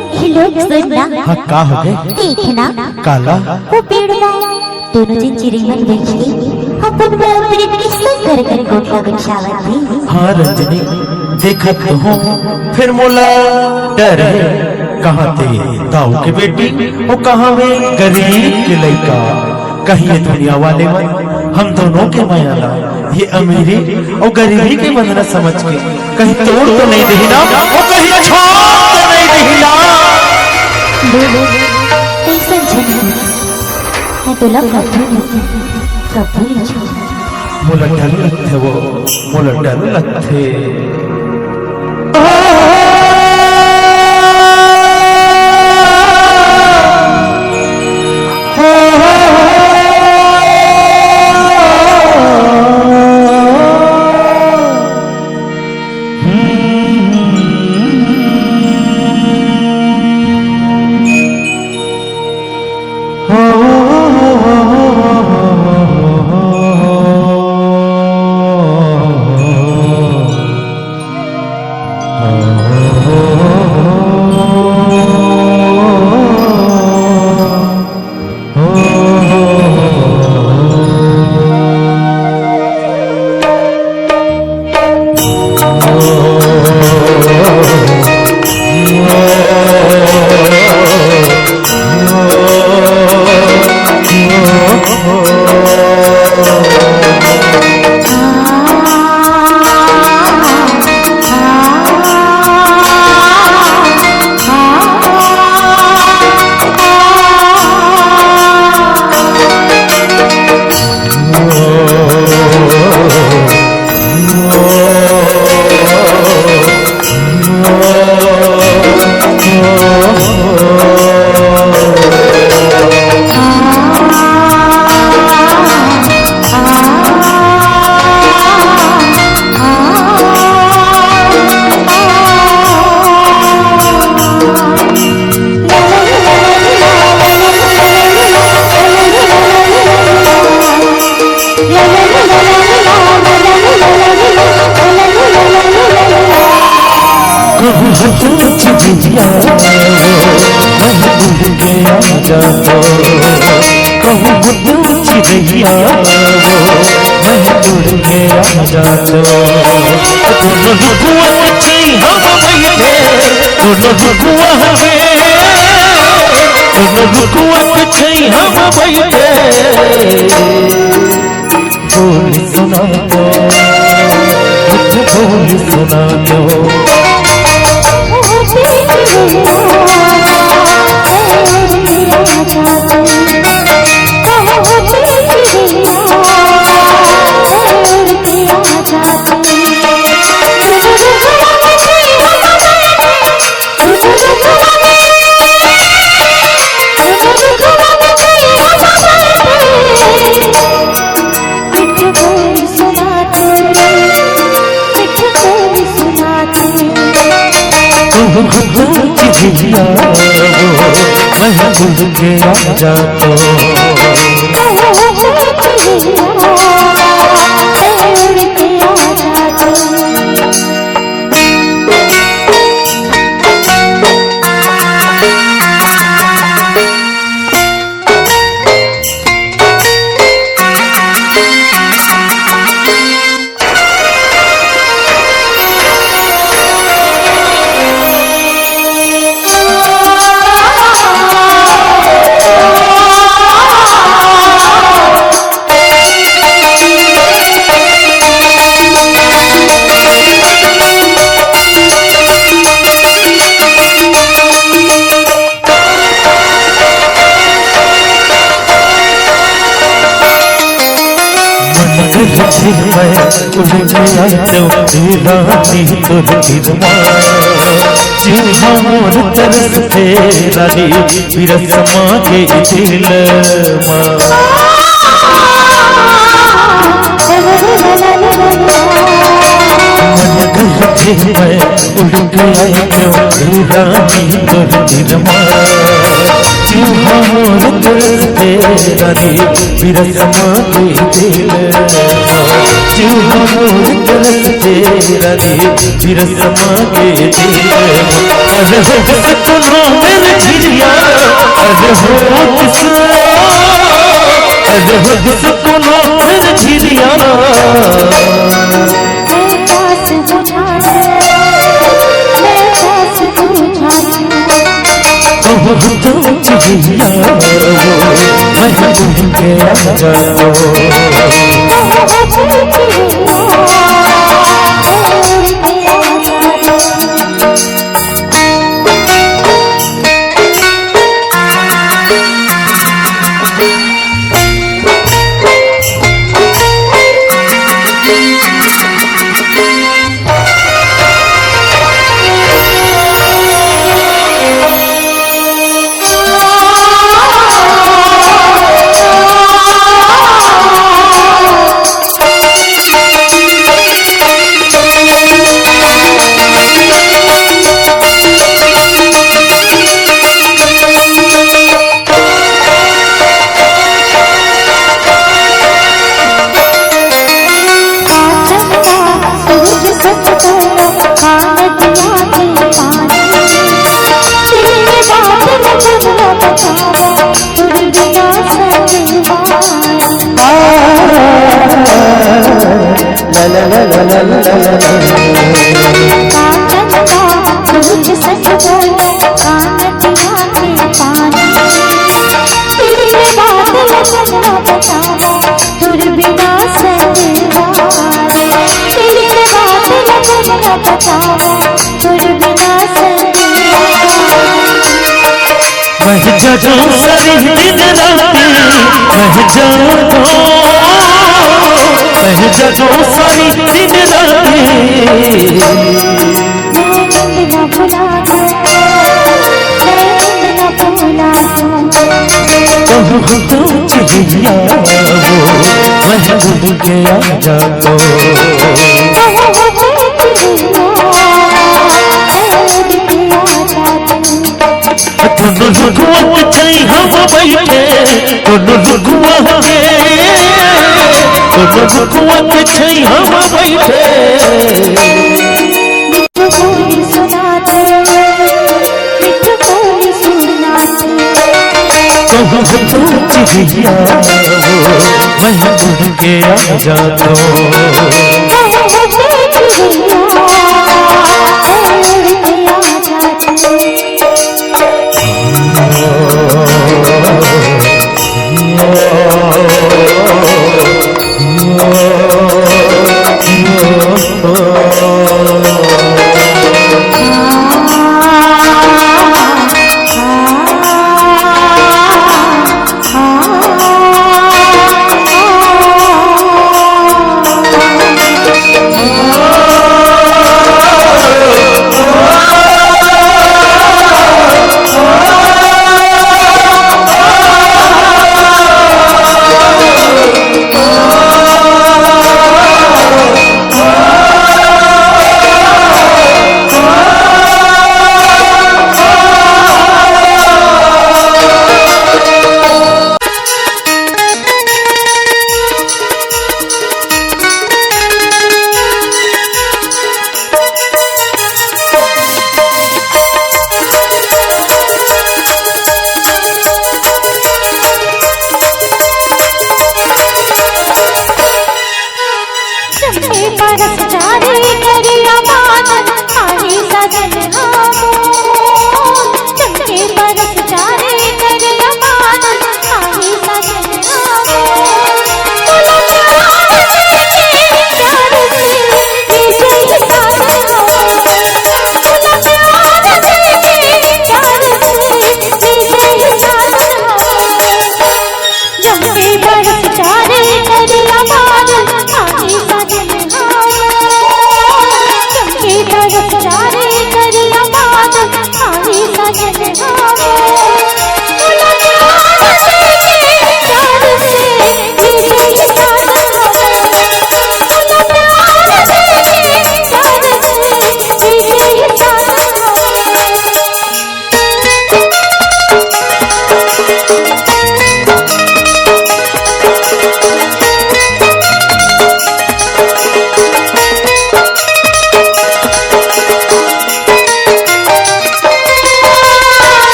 हाँ का हो गए? देखना काला वो पेड़ दोनों जन चिड़ियन बैठी अपन बराबर किस्सा कर कर गोटा बिछावत थी। हाँ रंजनी देखत तो हूँ फिर मोला डर है कहाँ थे ताऊ की बेटी वो कहाँ वे गरीब के लड़का कहीं ये दुनिया वाले मन हम दोनों के मायाला ये अमीरी और गरीबी के बंधना समझ के कहीं तोड़ तो नहीं देना और कहीं छोड़ तो नहीं देना। ऐसा जन्म है तो लग कभी मोला डर लगते वो मोला डर लगते तेरा रे फिर समागे दिल अरे हो सपनों में झिरिया अरे हो किसना अरे हो सपनों में झिरिया तो चिड़िया मैं भूल गया जगो सरी दिन राती मैं जगो सरी दिन राती तो चिड़िया मैं भूल गया जाको रुकुआ के हम बैठे रुकुआ के हम बैठे तो चिड़िया मैं भूल गया जाको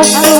Bye.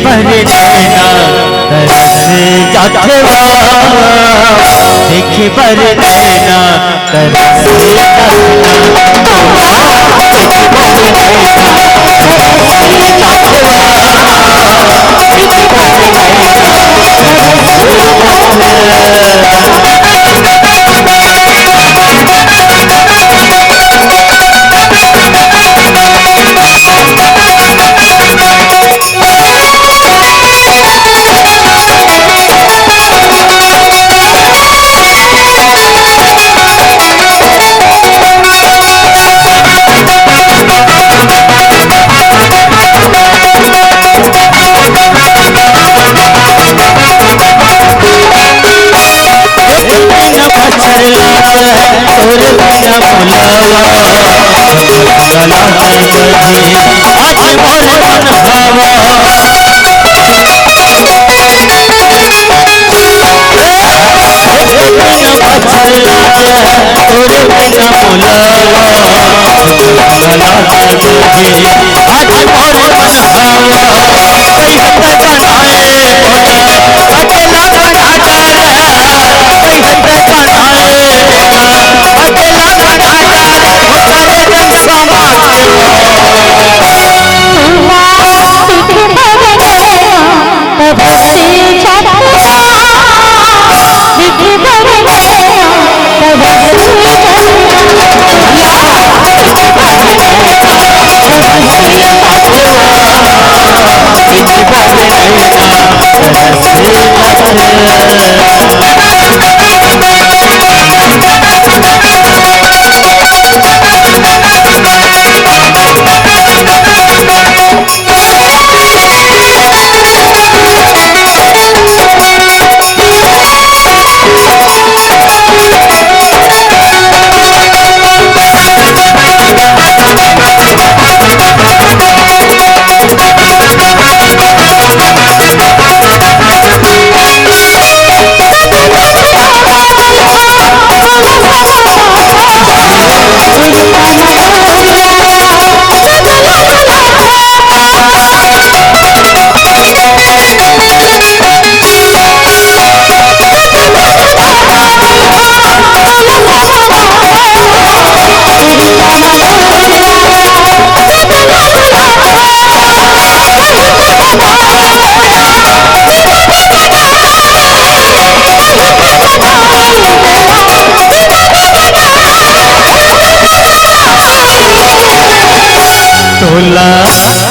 भर नैना तरस जाते देखे भर नैना तरस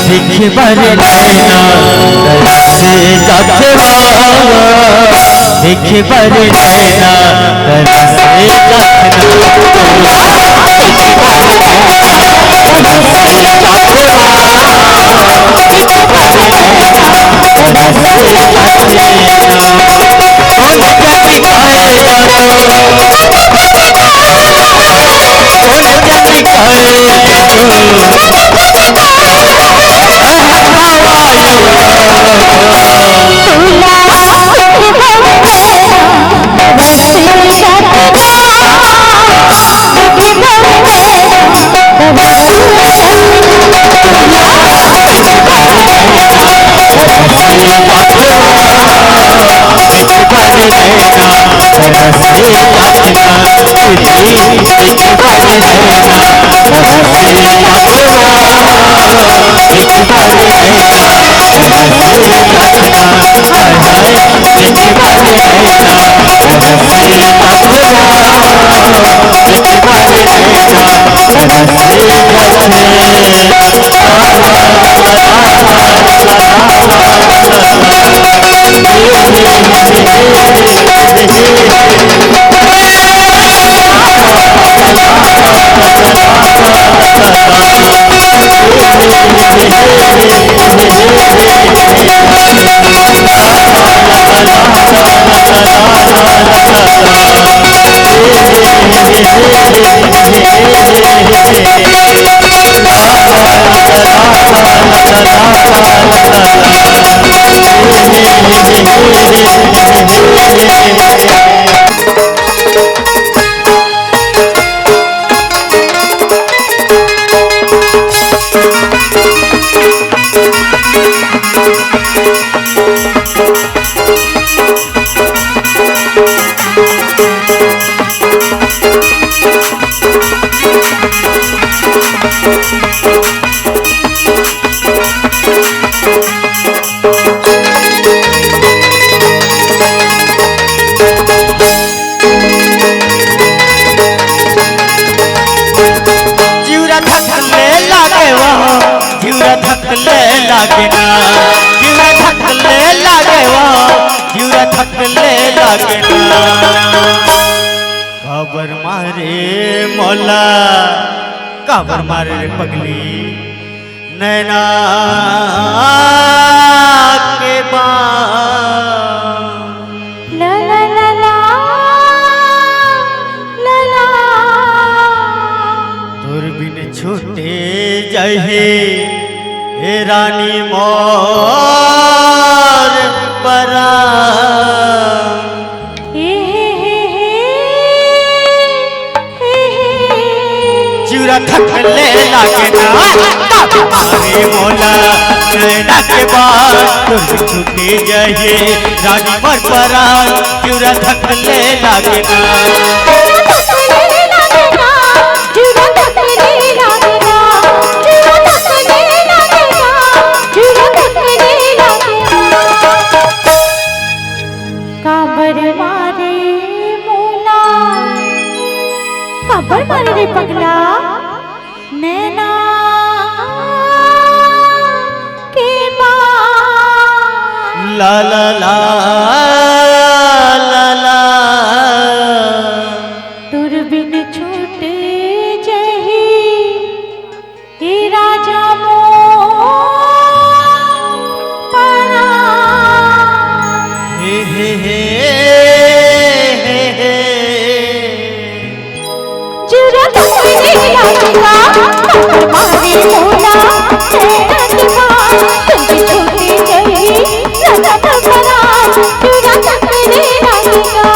देखे भर नैना तरस जाते देखे भर नैना तरस थकले लागे ना जीवा थकले लागे वो जीवा थकले लागे ना काबर मारे मौला काबर मारे रे पगली नैना के बान ला ला ला ला ला ला तोर बिन छूटे जाए हे रानी मोर परान जीवा थकले लागे ना मारे मौला नैना के बाद तुम छूटे जाए रानी मोर परान जीवा थकले लागे ना काबर मारे रे पगला नैना के बान ला ला ला ला ला तुर बिन छूट जही हे राजा मो परान हे हे हे जीवा थकले लागेगा मारे मौला नैना के बान तुझे छूटे गई नजर परान जीवा थकले लागेगा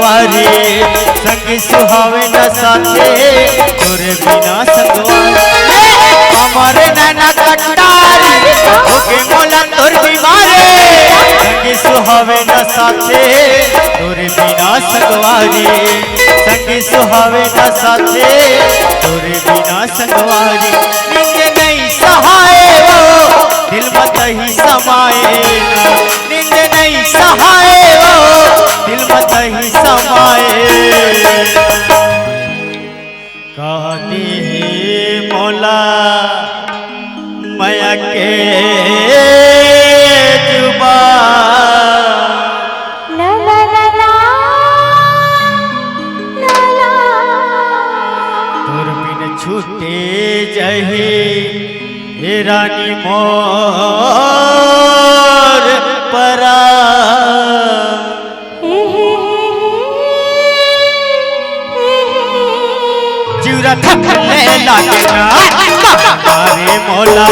संगी सुहावे न साथे तोरे बिना संगवारी हमारे नैना कटारी होके मोला तोर बीमारे संगी सुहावे न साथे तोरे बिना संगवारी संगी सुहावे न साथे तोरे बिना संगवारी नींद नहीं सहाए वो दिल मत ही समाए नींद नहीं सहाए वो दिल मत ही समाए कहती मौला मैया के जुबान ला ला ला ला ला ला तोर बिन छूटे जही हे रानी मोर परान जीवा थकले लागे ना मारे मौला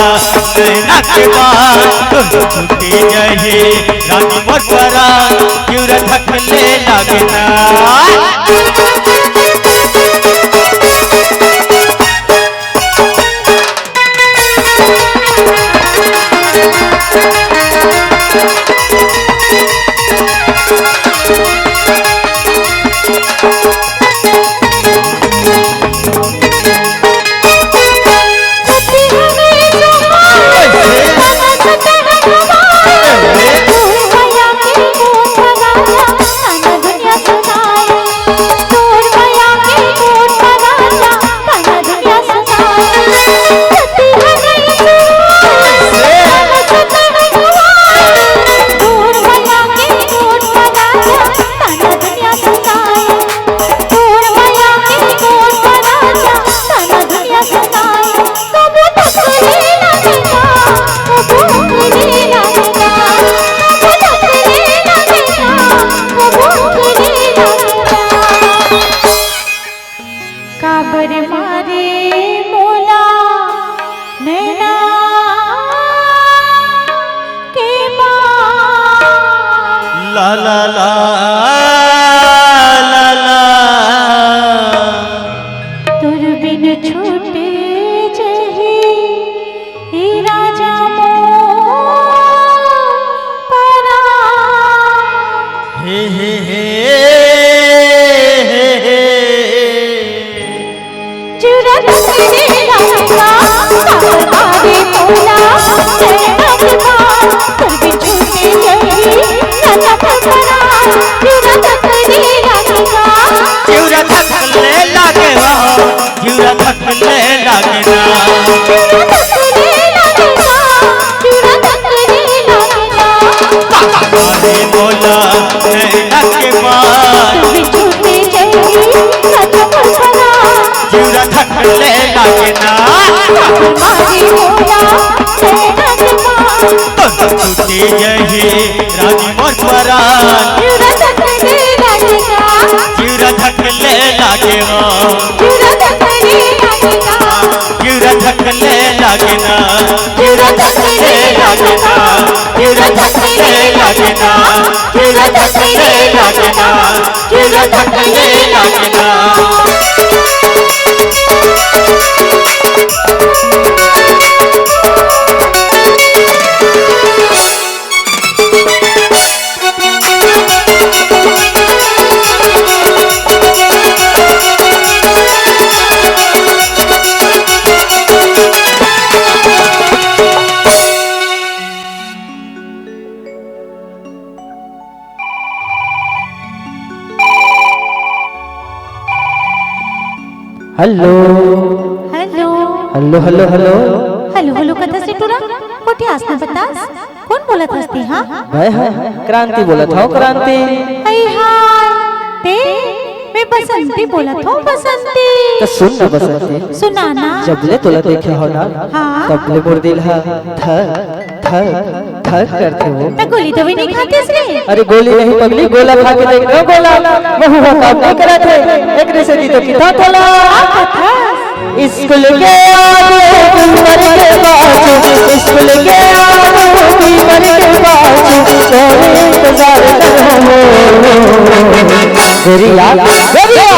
नैना के बाद तुम छूटे जाए रानी मोर परान जीवा थकले लागे ना ला ला ला ला ला तुर बिन छूटे जही हे राजा परा हे हे हे चुरत तेरे राजा आवे बोला तुर बिन छूटे जही राजा परा चुरत तेरे राजा जीवरा थकले लागे वहाँ जीवरा थकले लागे ना अरे बोला नैना के मार जीवरा थकले लागे ना टूटे यही रानी मोर परान जीवरा थकले लागे जीवरा थकले लागे ना जीवरा थकले लागे ना जीवरा थकले लागे ना जीवरा थकले लागे ना जीवरा थकले लागे ना जीवरा थकले लागे ना hello hello hello hello hello hello hello कथा से तुरा कुठे असता बतास कोण बोलत असते हा हाय हाय क्रांती बोलत हो क्रांती हाय हाय ते मैं बसंती बोलत हो बसंती तो सुन ना बसंती सुना ना जबले तोला देखे हो ना हाँ तबले मोर दिल हा थर थर थर करते हो मैं गोली तो भी नहीं खाती इसलिए अरे गोली नहीं पगली गोला खा के देख लो गोला बहु काम नहीं करा थे एक से दी तो कितना तोला स्कूल के आगे उम्र के बाजू स्कूल के आगे उम्र के बाजू तेरे इंतजार करो गोरिया गोरिया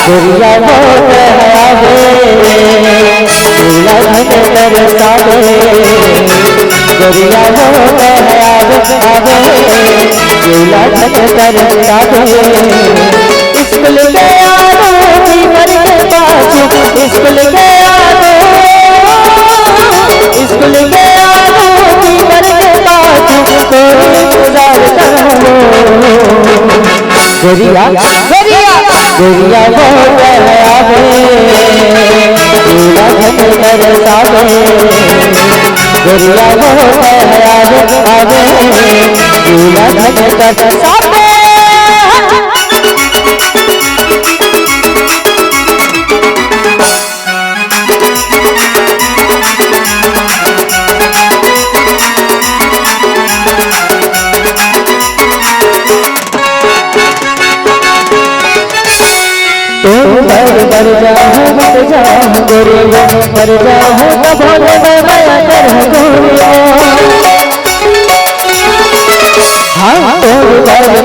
गोरिया वो आवे गोरिया धन करता दे गोरिया वो आवे आवे गोरिया धन करता दे स्कूल के आगे उम्र के बाजू स्कूल के आगे स्कूल के आगे उम्र के बाजू तेरे इंतजार करो गोरिया गोरिया गोरिया वो आवे गोरिया धन करता दे गोरिया वो आवे आवे गोरिया धन करता दे मर जाऊँ मर जाऊँ गोरिया मर जाऊँ तो भोले मैं माया कर गोरिया हाँ मर जाऊँ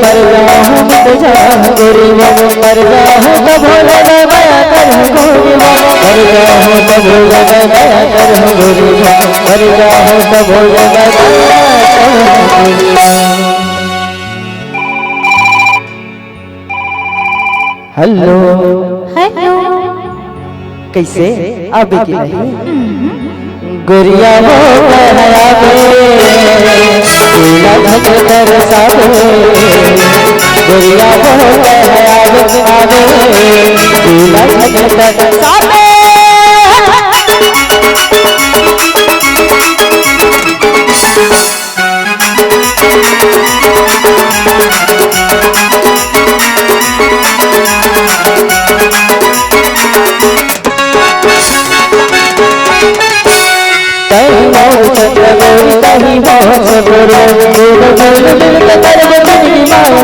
मर जाऊँ गोरिया मर जाऊँ तो भोले मैं माया कर गोरिया मर जाऊँ तो भोले मैं माया कर गोरिया मर जाऊँ तो भोले मैं माया कर गोरिया हेलो हेलो कैसे आबे की नहीं गोरिया वो आवे गोरिया धन करता दे गोरिया वो आवे आवे गोरिया धन करता दे कहीं हो गोरे गोरे गोरे दिल के दर्द बनी मारो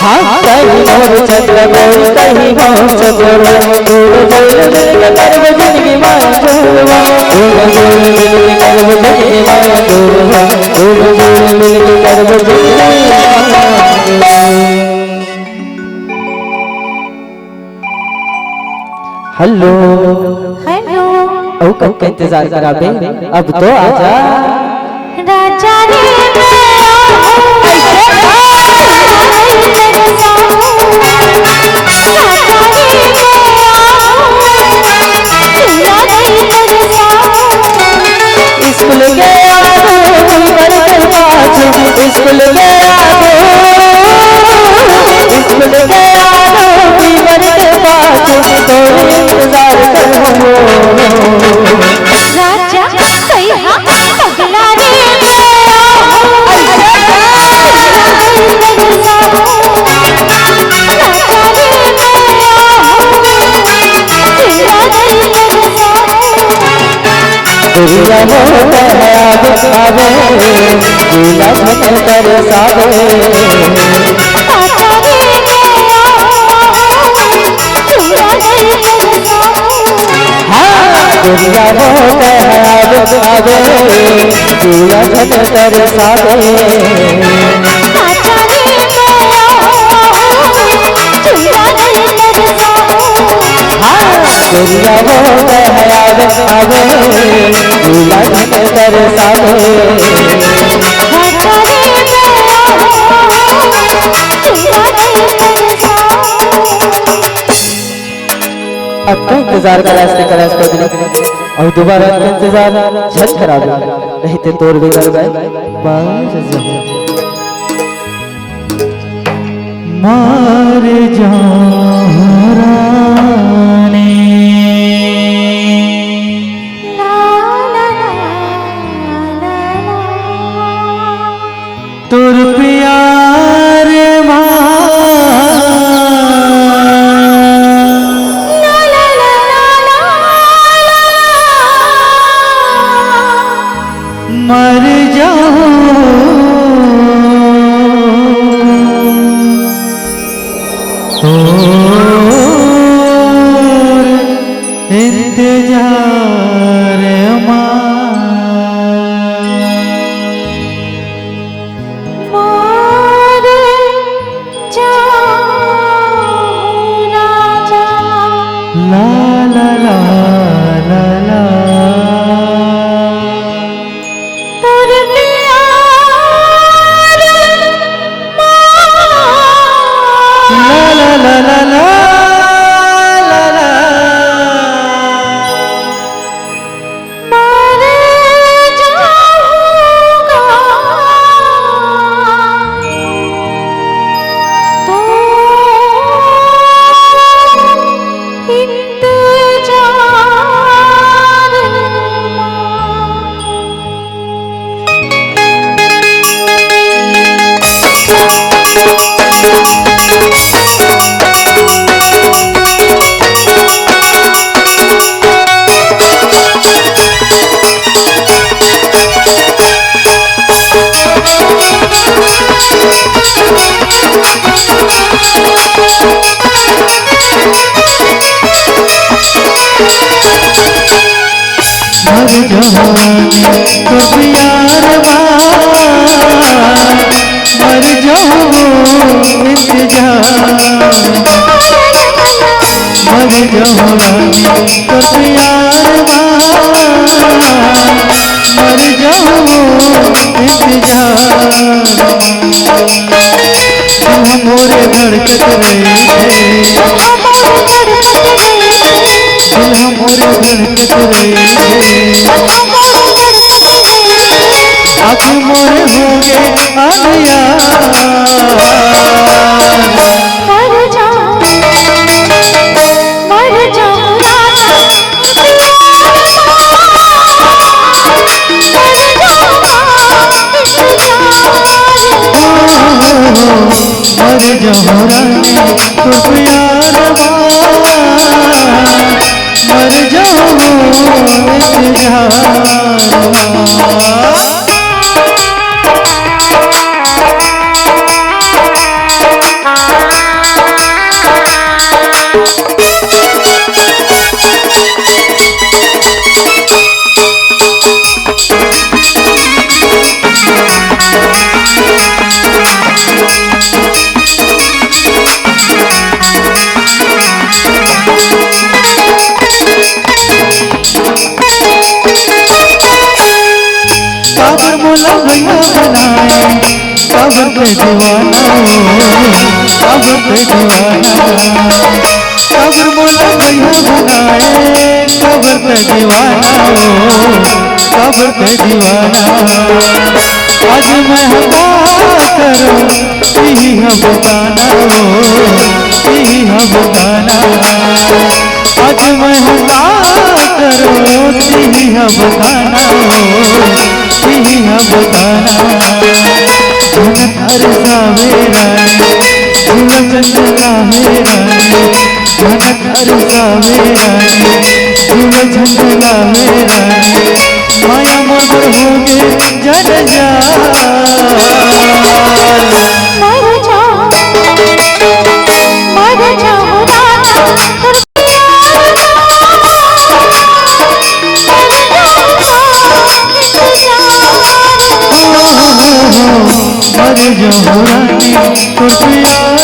हाँ कहीं हो चंद्र गोरी कहीं हो गोरे गोरे गोरे दिल के दर्द बनी मारो गोरे गोरे दिल के दर्द बनी मारो गोरे दोनों जोड़े मिलके करब जिंदगी। हेलो हेलो ओ कब का इंतजार करा बे, अब तो आजा। राजा रे स्कूल के आगे बर के बाजू, स्कूल के आगे, स्कूल के आगे बर के बाजू, तोरे इंतजार कर हो। राजा कहिया पगला रे दुनिया में आग आवे, जीना मत कर सावे। हाँ दुनिया में आग आवे, जीना मत कर सावे। दुनिया में आग आवे, जीना मत कर सावे। अब का इंतजार का रास्ते का रास्ता दिला और दोबारा का इंतजार झट खराब नहीं ते तोड़ भी कर गए बाज मार जाऊं रानी तुर प्यार मर जाऊं इंतजार ला ला ला ला ला मर जाऊं तो प्यार मर जाऊं इंतजार मर जाऊं तो प्यार मर जाऊं इंतजार मोरे धड़कत रही है मोरे धड़कत रही है आँख मोरे हो गए आलिया मर जाऊं रानी तो प्यार मर जाऊं इंतजार काबर मोला भैया बनाए काबर पे दीवाना काबर पे दीवाना काबर मोला भैया बनाए काबर पे दीवाना काबर पे दीवाना आज मैं हवा करूं यही है बताना यही है बताना आज मैं हवा करूं यही है बताना यही है बताना झनक हर सावेरानी झूला चंदना मेरानी झनक हर सावेरानी झूला चंदना मेरानी माया मगर हो गे जन जा मर जाओ रानी तो प्यार मर जाओ मर जाओ रानी तो प्यार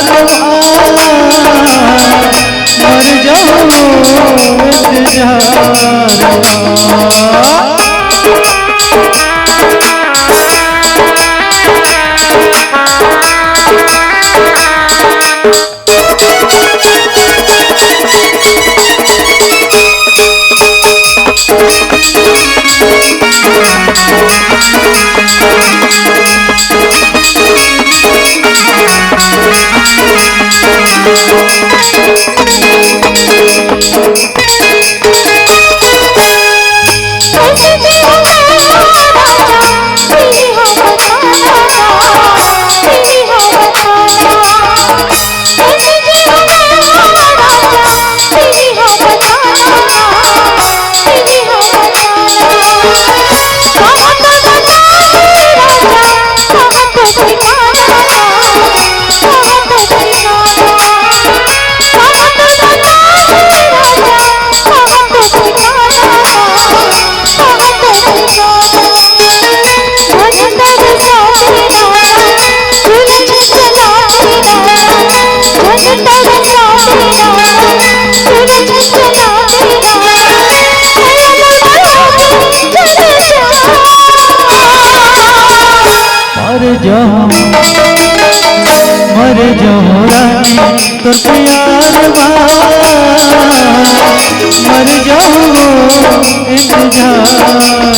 मर जाओ इंतजार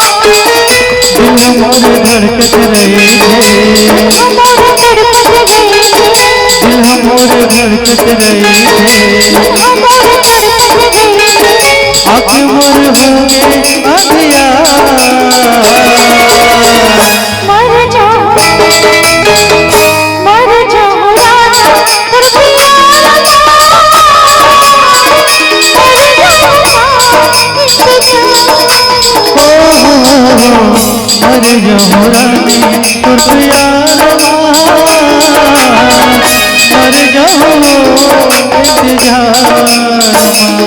दिल हमारे धड़कत रहे थे दिल हमारे धड़कत रहे थे आँखें मोर होंगे अंधिया मर जाओ मर जाओ रानी तुर प्यार मर जाओ इंतजार मर जाओ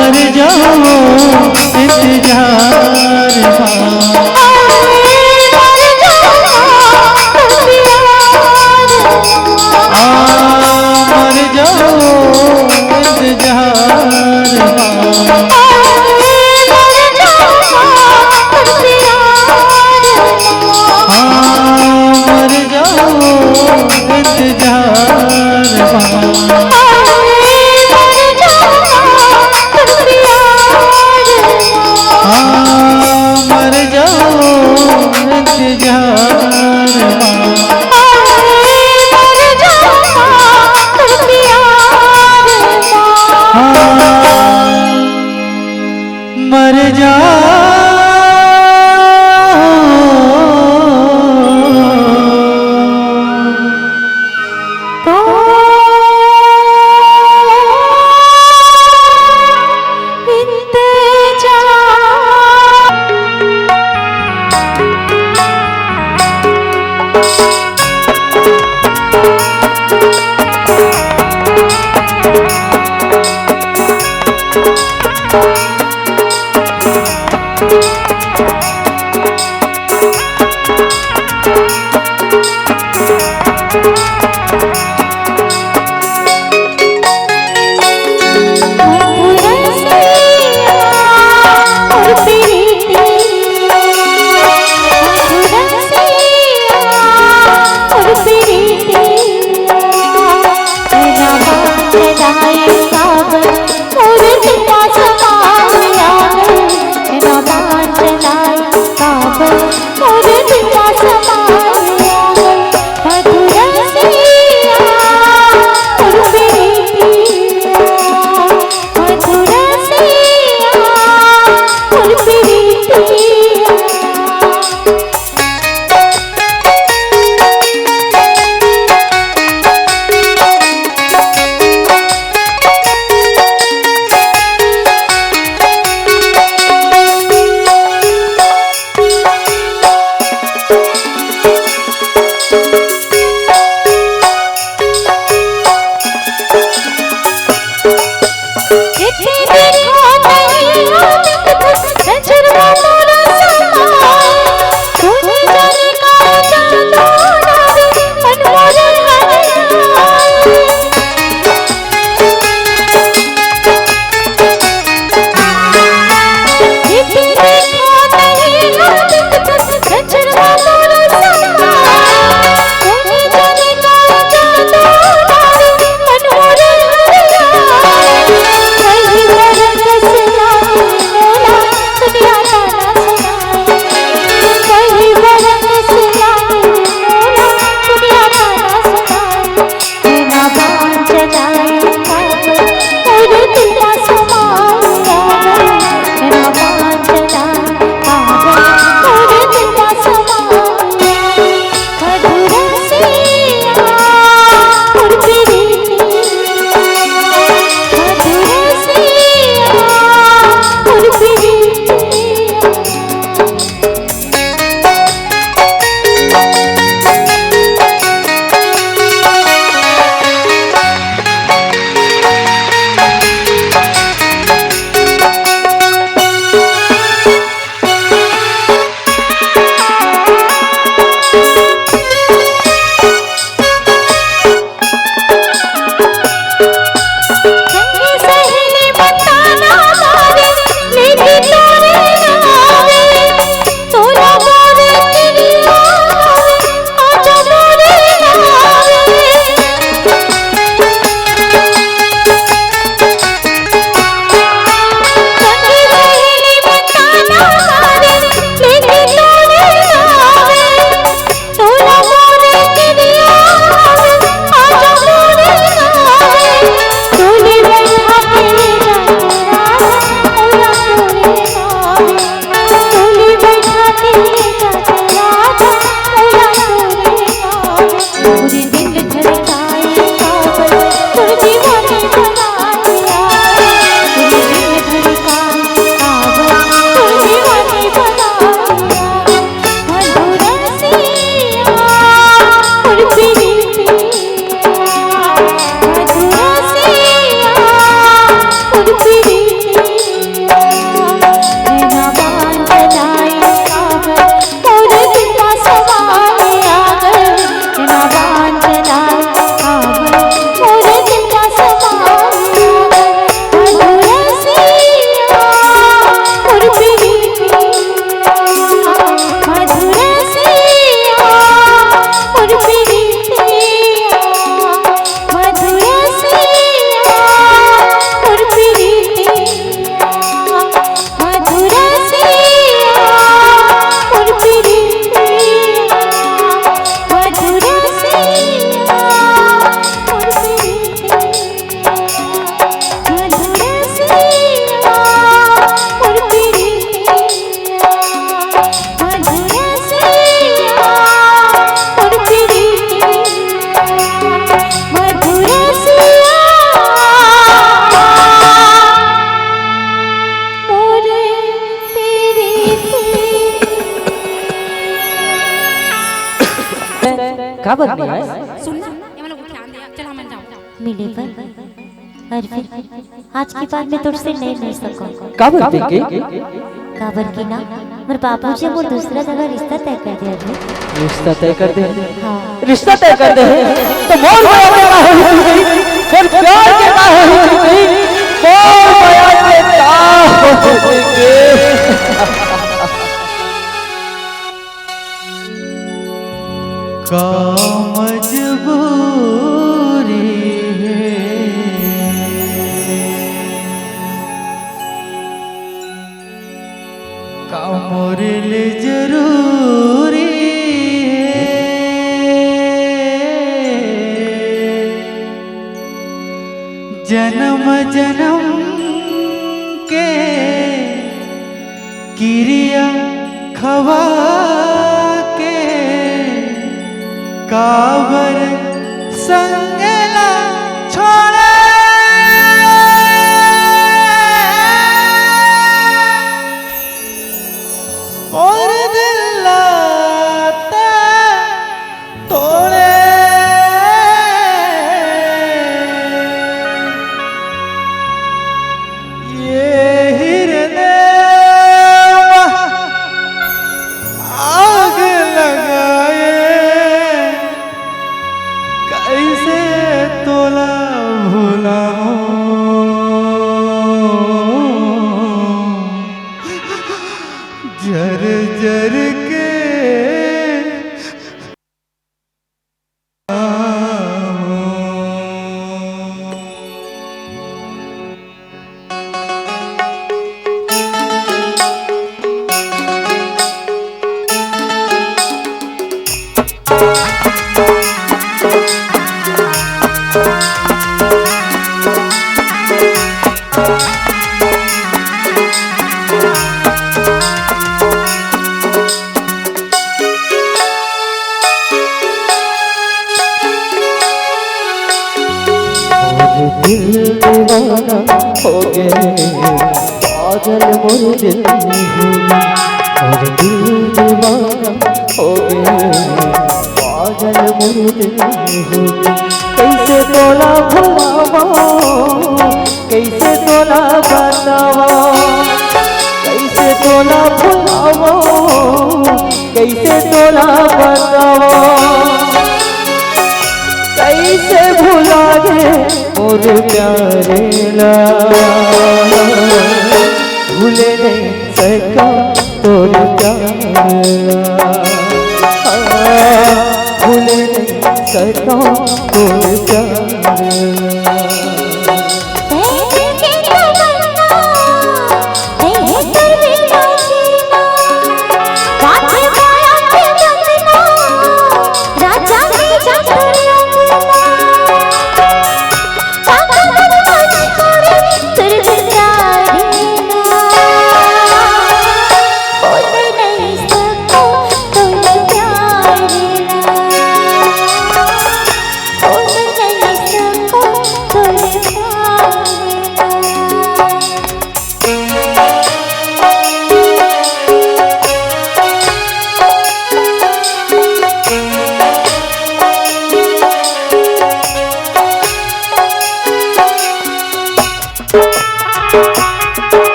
मर जाओ इंतजार मर जाओ मर जाओ का बात नहीं है सुन ना ये वाला को ध्यान दिया चल हम जाओ मिले पर और फिर आज के बाद मैं तुझसे नहीं मिल सकूंगा। का बात है के काबर की ना मेरे बाबूजी मोर दूसरा जगह रिश्ता तय कर दिया है। रिश्ता तय कर दे हाँ रिश्ता तय कर दे तो मोर माया के का होई फिर प्यार के का होई मोर माया के का होई का मजबूरी है का मोरे ले जरूरी है जन्म जन्म के क्रिया खवा काबर संगला छोड़ा और दिल लाता तोड़े ये हृदय आग लगाए कैसे तोला भुलाऊं जर जर के दीवाना हो गए पागल मोर दिल और दिल दीवाना हो गए पागल मोर दिल कैसे तोला भुलावा कैसे तोला बतावा कैसे तोला भुलावा कैसे तोला बतावा कैसे भुला गे मोर प्यारे ला भूले नहीं सका तोर प्यार भूले नहीं सका तोर प्यार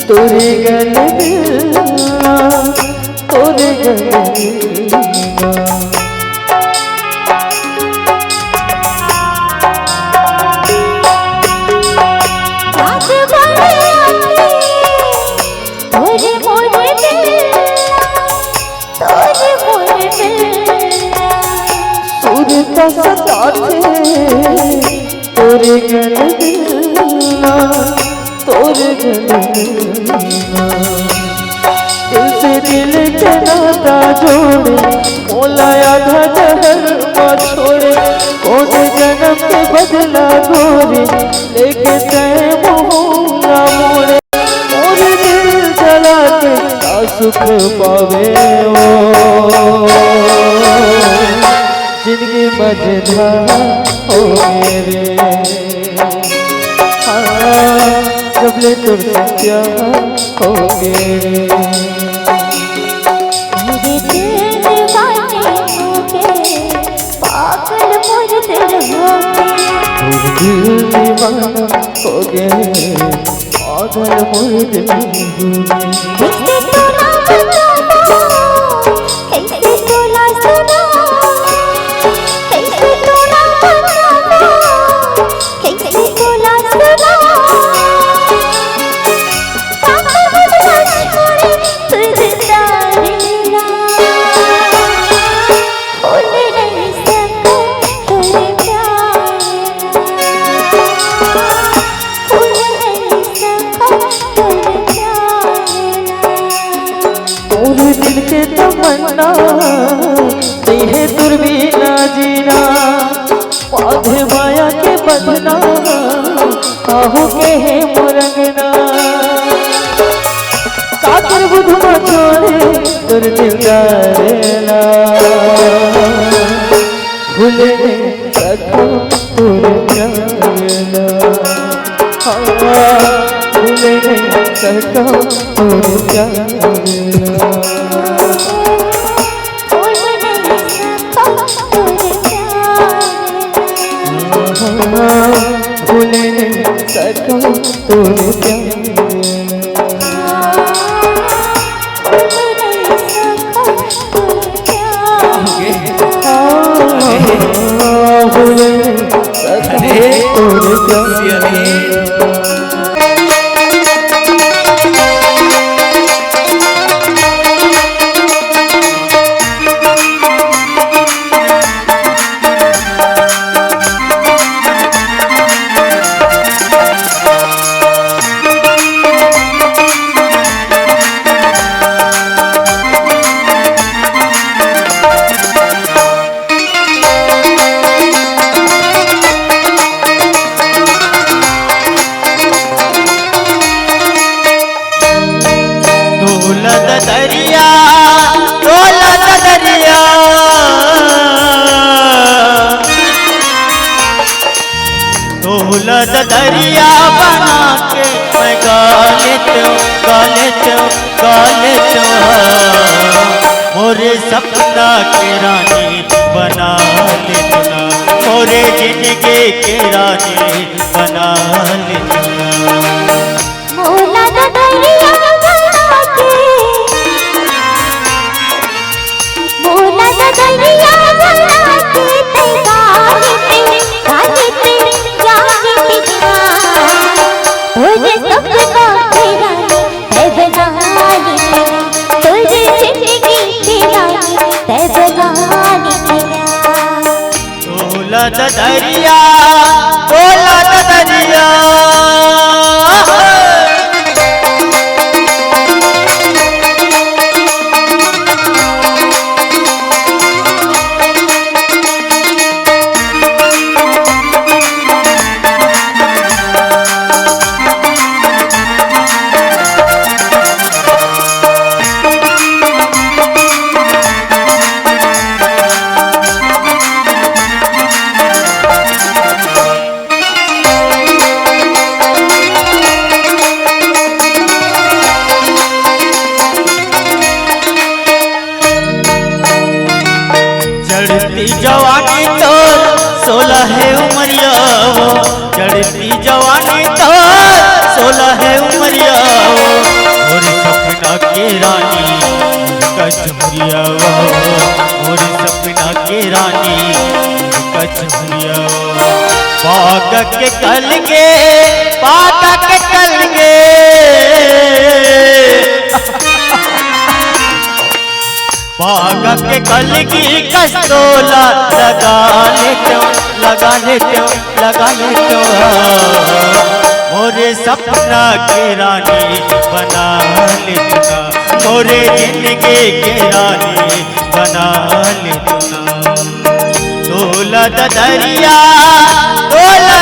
तोरे गल तोरे गल तोरे गल तोरे गल दिल से दिल के नाता जोड़े मोला आधा जहर छोड़े कौन जन्म के बदले चला गोरे लेके तय मोहंगा मोरे मोरे दिल चला के का सुख पावे ओ जिंदगी मजेदार हो मेरे जब ले तुझसे प्यार हो गए मेरे दिल दीवाने हो गए पागल मोर दिल हो गए दिल दीवाना हो गए पागल मोर दिल हो कैसे तोला बताओ कैसे तोला सुना कैसे तोला बताओ कैसे तोला सुना दिल के तमन्ना तेहे दुर्बीना जीना पाधे माया के बंधना काहू के है मुरंगना कातर बुधमा छोड़े तुर दिलदारेला भूले सखो तुर प्यारेला भूले सखो तुर प्यारेला भूले सको तुझे भूले सको तुझे दरिया बना के मैं गाले तो मोरे सपना के रानी बना ले तुना मोरे जिंदगी के रानी बना ले तुना मोला द दरिया बना के मोला द दरिया बना के ते गाले ते जागे तुझे सपना तेरा है बनानी तेरा तुझे जिंदगी तेरा है बनानी तेरा तोला द दरिया तोला द दरिया चढ़ती जवानी तो 16 है उमरिया वो चढ़ती जवानी तो 16 है उमरिया वो और सपना के रानी कचमरिया वो और सपना के रानी कचमरिया वो पाग के कल गे पाग के कल की कस्तोला लगा ले तो मोरे सपना के रानी बना ले तुना मोरे जिंदगी के रानी बना ले तुना तोला द दरिया तोला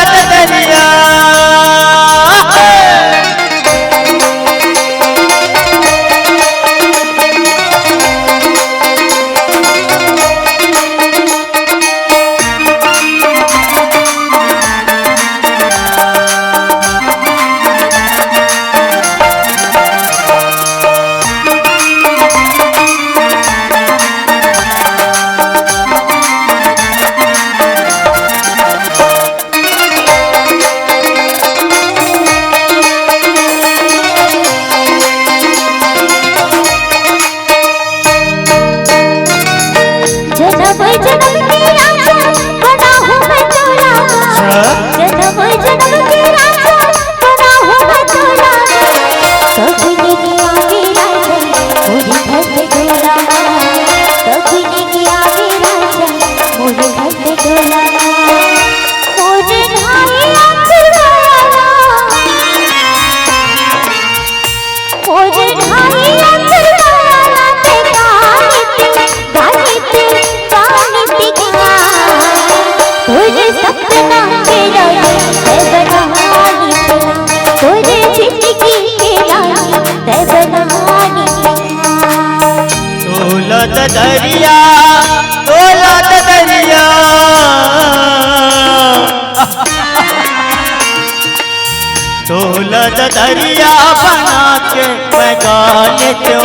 दरिया तोला दरिया तोला दरिया बना के मैं गाले तो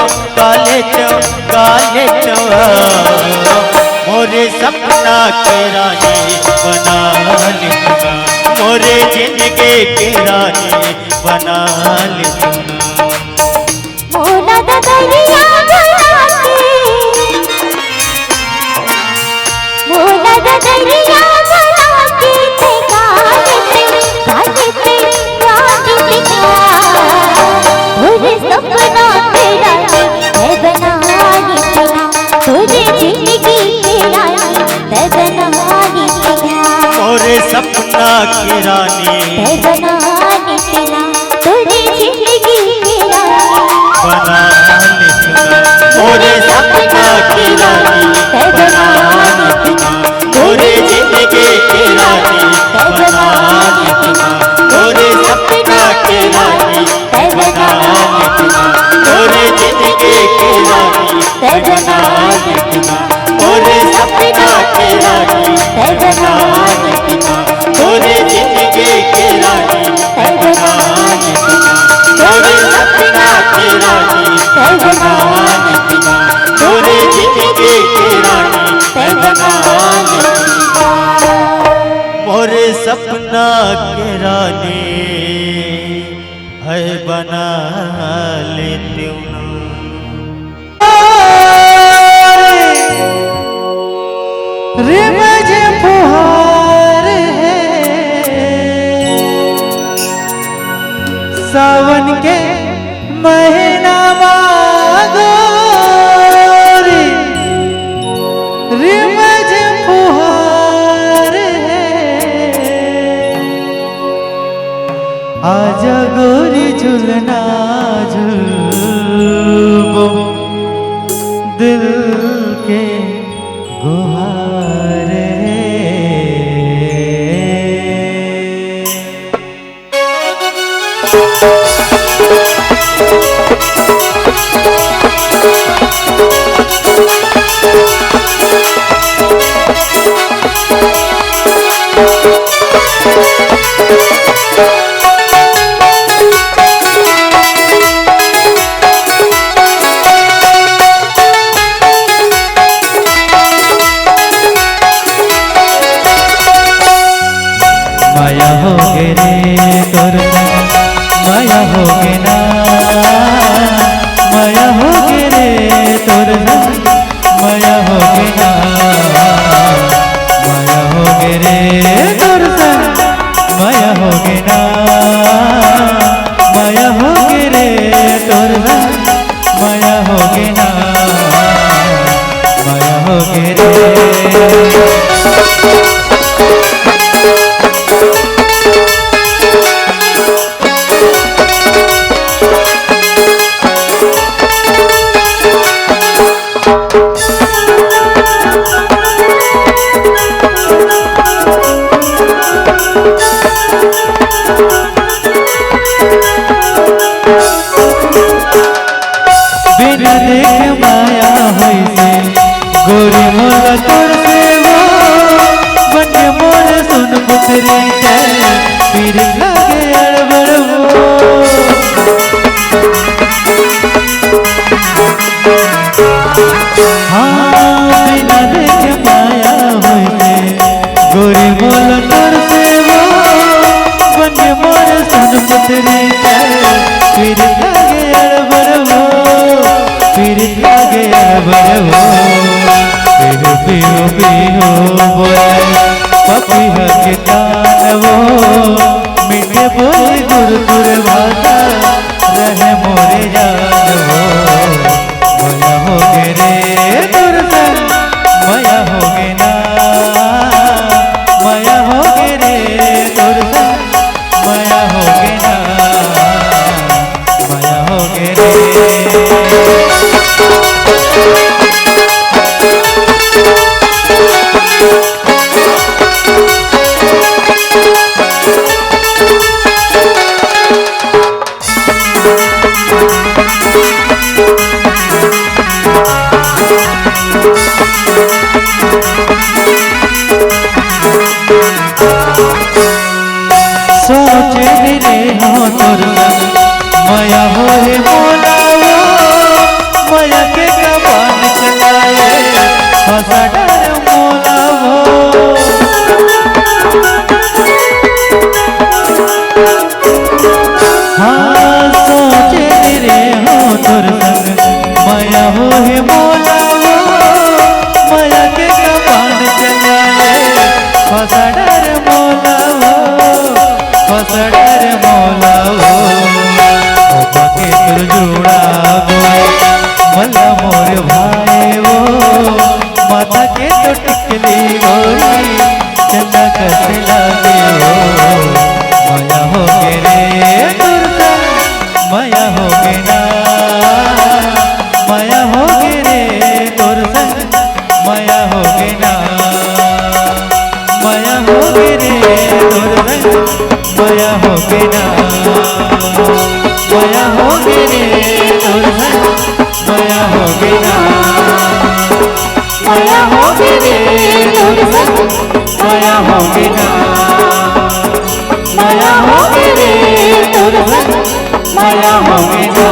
मोरे सपना के रानी बना लिखना मोरे जिंदगी के रानी बना लिखना मोला दरिया बना के मोला दरिया बना के ते गाते तुझे सपना तेरा है बना लिखना तुझे जिंदगी तेरा है बना लिखना मोरे सपना की रानी है बना लिखना तुझे जिंदगी तेरा बना लिखना मोरे सपना की रानी बना लिखना मोरे जिंदगी की रानी बना लिखना मोरे सपना की रानी बना लिखना मोरे जिंदगी की रानी बना लिखना मोरे सपना की रानी बना लिखना मोरे जिंदगी की रानी बना लिखना मोरे सपना की रानी बना लिखना मोरे जिंदगी की रानी बना लिखना मोरे सपना की रानी है बना लेती हूँ रे मुझे फुहार है सावन के महीना मांगो रे मुझे फुहार है आजा गोरी झुलना झुलबो दिल के गुहार माया हो गे रे तोर माया हो गे ना माया हो गे रे तोर माया हो गे ना माया हो गे रे तोर माया हो गे ना माया हो गे रे तोर माया हो गे ना माया हो गे रे बिना देख माया होइसे गोरी मोला तोर से वो बन मोर सुन पुतरी के पीर लागे अड़बड़ हाँ बिना देख माया होइसे गोरी मोला तोर से वो बन मोर सुन पुतरी के पीर लागे अड़बड़ फिर लागे अड़बड़ फिर पियो बोले पपी के कान वो मीठे बोले गुर भाषा रहे मोरे जान वो माया हो गे रे तुर माया हो गे ना माया हो गे रे तुर माया हो गे ना माया हो गे रे रे हो तोर संग माया हो हे मोला वो माया के कबान चलाए फसा डर मोला वो हाँ सोचे रे हो तोर संग माया हो हे मोला वो माया के कबान चलाए फसा डर मोला वो फसा डर मोला वो के तुर जुड़ा मल्ला मोर भाई वो माता के तो टिकली गोरी चंदा कसे लागे हो माया हो गे रे दुर्गा माया हो गे ना माया हो गे रे दुर्गा माया हो गे ना माया हो गे रे दुर्गा माया हो गे ना माया हो गे रे दुर्गा माया हो गे ना माया हो गे रे दुर्गा माया हो गे ना माया हो गे रे दुर्गा माया हो गे ना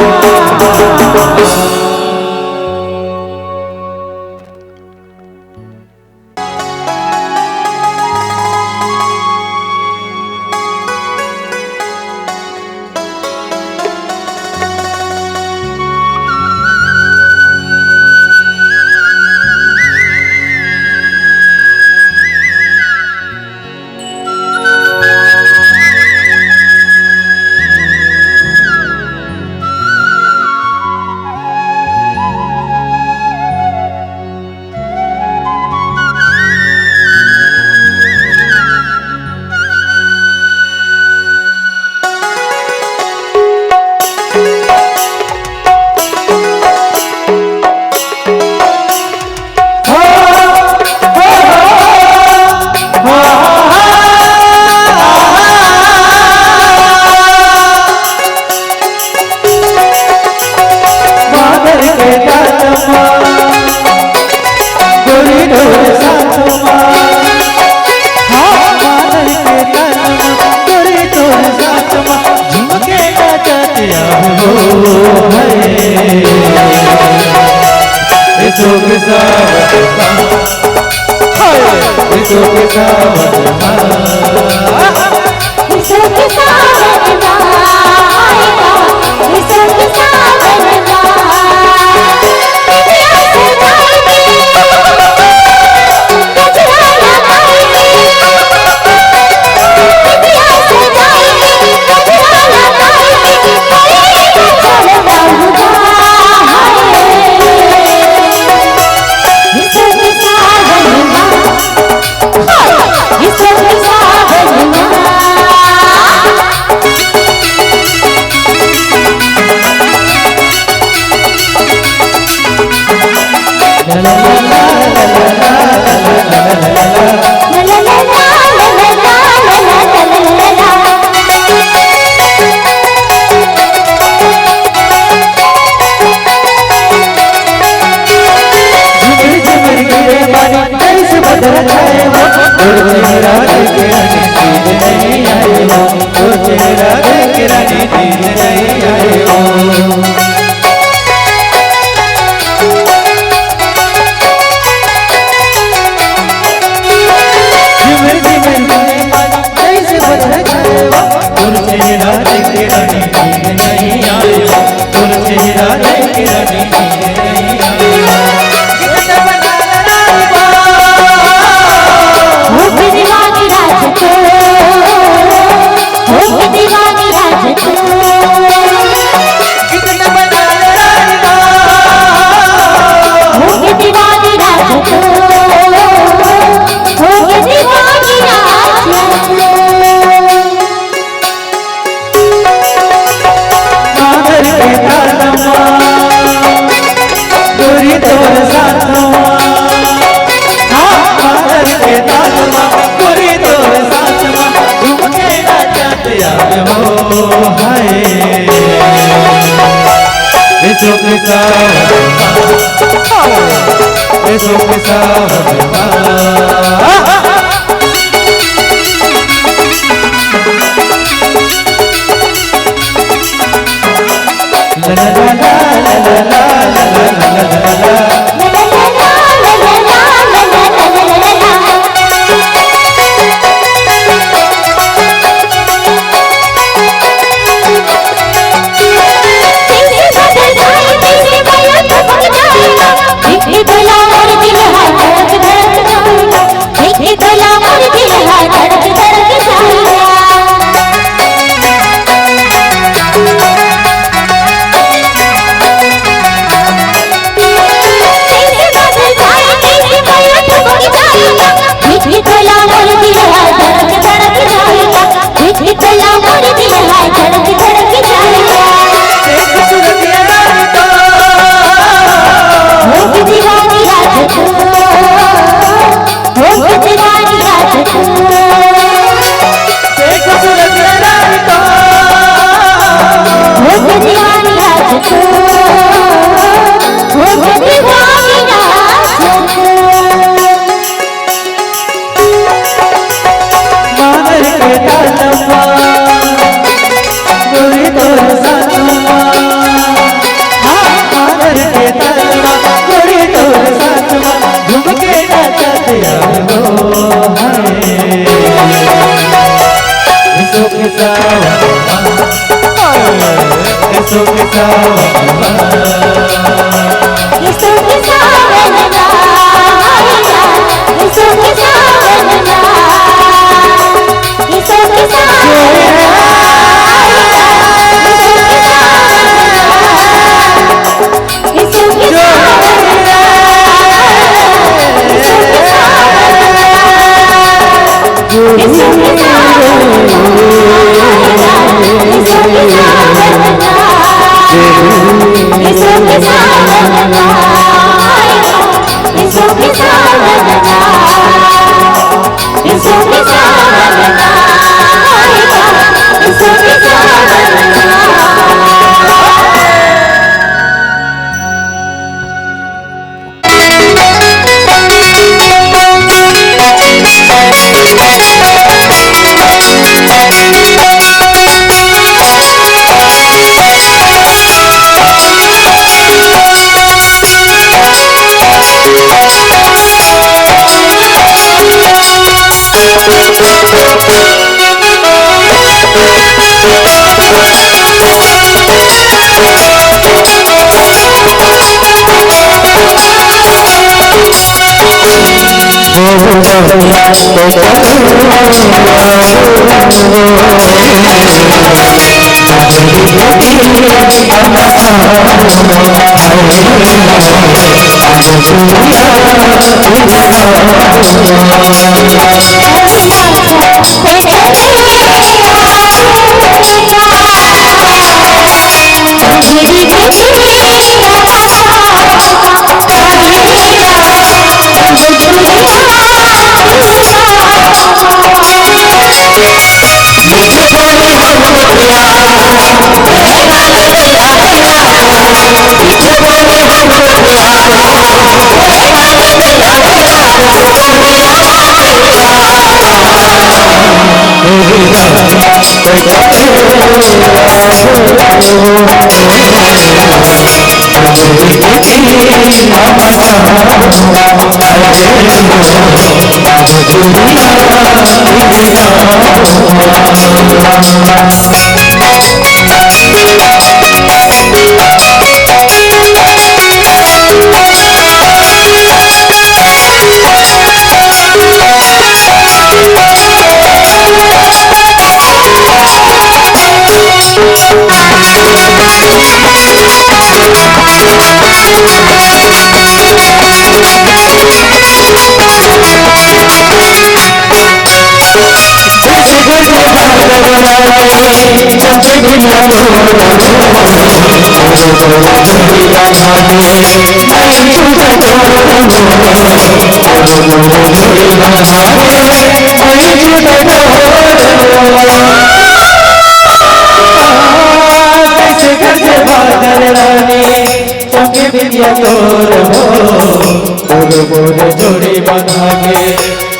जोड़ी बना के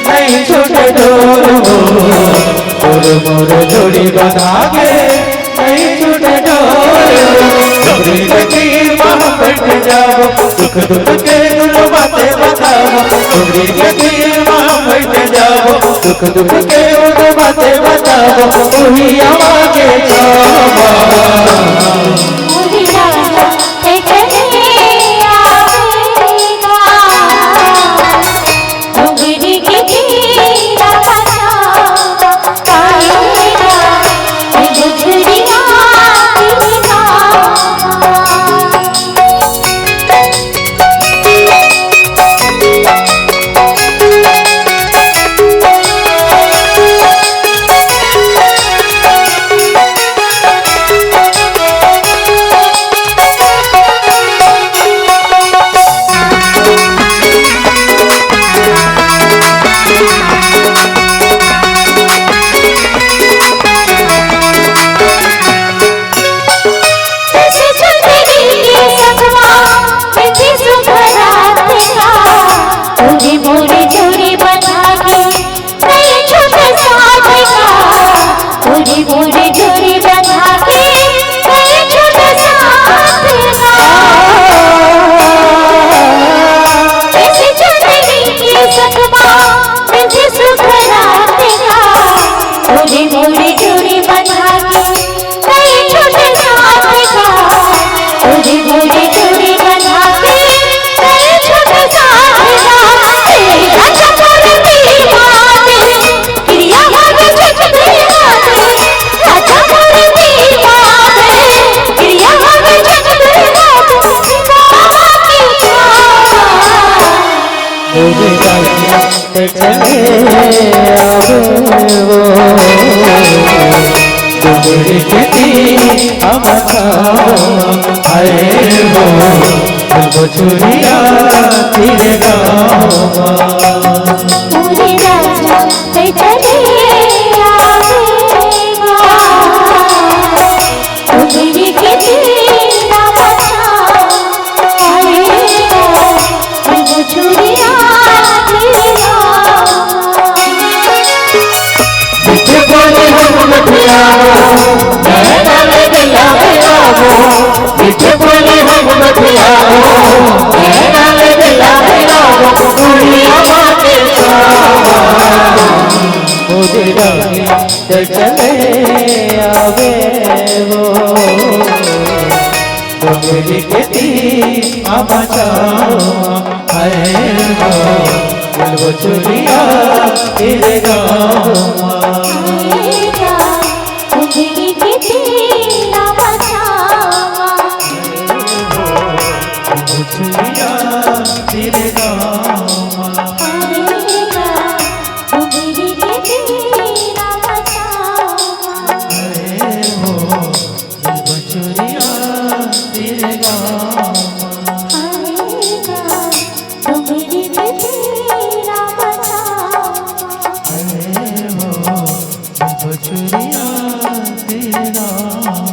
नहीं छूटे डोर मोर जोड़ी बना के नहीं छूटे डोर डोगरी के तीर वहाँ बैठ जाओ, दुख दुख के गुल बातें बताओ, डोगरी के तीर वहाँ बैठ जाओ, दुख दुख के गुल बातें बताओ, वही आवाज़े जाओ। मुझे राजा चले आवेगा, डोगरी के तीरा बजावा पाएगा, ये गुजरिया तेरा। डोगरी के तीर हम आए हो, बछुरिया तेरे गाँव। मुझे राजा चले आवेगा, डोगरी के तीरा बजावा आएगा, ये गुजरिया तेरा। मिठे बोले हम मठिया मिठे बोले हम मठिया चले आवे वो, डोगरी के तीर बचाओ आए हो, बछुरिया तेरे गाँव। डोगरी के तीरा बजावा बछुरिया तेरे गाँव। आएगा, डोगरी के तीरा बजावा बछुरिया तेरे गाँव। आएगा, डोगरी के तीरा बजावा बछुरिया तेरे गाँव।